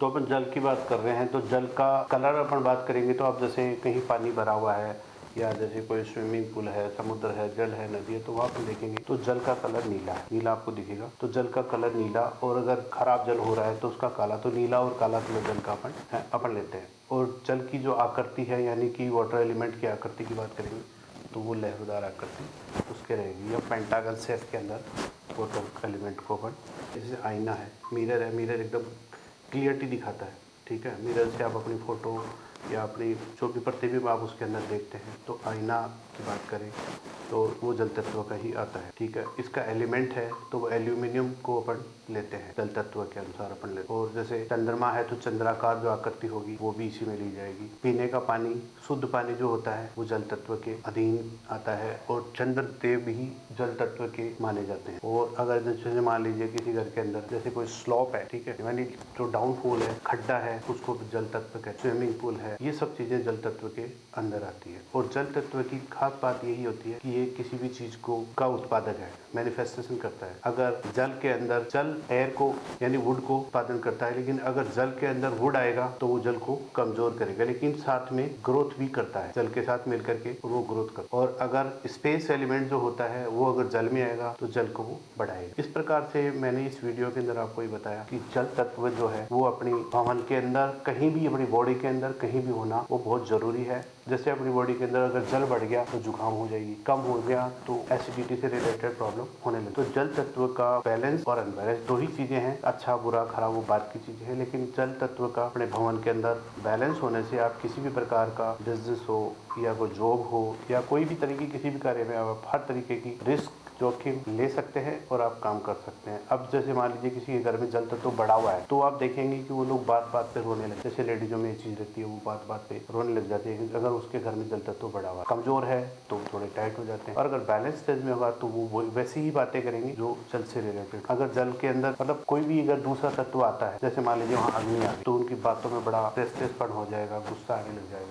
तो अपन जल की बात कर रहे हैं, तो जल का कलर अपन बात करेंगे तो आप जैसे कहीं पानी भरा हुआ है या जैसे कोई स्विमिंग पूल है, समुद्र है, जल है, नदी है, तो वहाँ पर देखेंगे तो जल का कलर नीला है, नीला आपको दिखेगा। तो जल का कलर नीला, और अगर खराब जल हो रहा है तो उसका काला। तो नीला और काला कलर जल का अपन लेते हैं। और जल की जो आकृति है, यानी कि वाटर एलिमेंट की आकृति की बात करेंगे तो वो लहरदार आकृति उसके रहेगी, या पेंटागन शेप के अंदर वाटर एलिमेंट को अपन, जैसे आईना है, मिरर है, मिरर एकदम क्लियरिटी दिखाता है, ठीक है। मिरर से आप अपनी फ़ोटो या अपनी जो भी प्रतिबिंब आप उसके अंदर देखते हैं। तो आईना की बात करें तो वो जल तत्व का ही आता है, ठीक है। इसका एलिमेंट है तो वो एल्यूमिनियम को अपन लेते हैं, जल तत्व के अनुसार अपन लेते हैं। और जैसे चंद्रमा है तो चंद्राकार जो आकृति होगी वो भी इसी में ली जाएगी। पीने का पानी, शुद्ध पानी जो होता है वो जल तत्व के अधीन आता है, और चंद्र देव भी जल तत्व के माने जाते हैं। और अगर जैसे मान लीजिए किसी घर के अंदर जैसे कोई स्लॉप है, ठीक है, यानी जो डाउनफॉल है, खड्डा है, उसको जल तत्व का, स्विमिंग पूल है, ये सब चीजें जल तत्व के अंदर आती है। और जल तत्व की खास बात यही होती है कि ये किसी भी चीज का उत्पादक है, मैनिफेस्टेशन करता है। अगर जल के अंदर, जल एयर को यानी वुड को उत्पादन करता है, लेकिन अगर जल के अंदर वुड आएगा तो वो जल को कमजोर करेगा, लेकिन साथ में ग्रोथ भी करता है, जल के साथ मिलकर के वो ग्रोथ करता है। और अगर स्पेस एलिमेंट जो होता है वो अगर जल में आएगा तो जल को वो बढ़ाएगा। इस प्रकार से मैंने इस वीडियो के अंदर आपको ये बताया कि जल तत्व जो है वो अपनी भवन के अंदर, कहीं भी अपनी बॉडी के अंदर कहीं भी होना वो बहुत जरूरी है। जैसे अपनी बॉडी के अंदर अगर जल बढ़ गया तो जुकाम हो जाएगी, कम हो गया तो एसिडिटी से रिलेटेड प्रॉब्लम होने लगी। तो जल तत्व का बैलेंस और अनबैलेंस दो ही चीजें हैं, अच्छा बुरा खराब वो बात की चीजें हैं, लेकिन जल तत्व का अपने भवन के अंदर बैलेंस होने से आप किसी भी प्रकार का बिजनेस हो या कोई जॉब हो या कोई भी तरीके किसी भी कार्य में आप हर तरीके की रिस्क, जोखिम ले सकते हैं और आप काम कर सकते हैं। अब जैसे मान लीजिए किसी के घर में जल तत्व बढ़ा हुआ है तो आप देखेंगे कि वो लोग बात बात पे रोने लगते हैं। जैसे लेडीजों में ये चीज रहती है, वो बात बात पे रोने लग जाती है अगर उसके घर में जल तत्व बढ़ा हुआ है। कमजोर है तो थोड़े टाइट हो जाते हैं, और अगर बैलेंस स्टेज में होगा तो वो वैसी ही बातें करेंगे जो जल से रिलेटेड। अगर जल के अंदर मतलब कोई भी अगर दूसरा तत्व आता है, जैसे मान लीजिए वहाँ अग्नि आ गई, तो उनकी बातों में बड़ा तेज तेजपन हो जाएगा, गुस्सा आने लग जाएगा।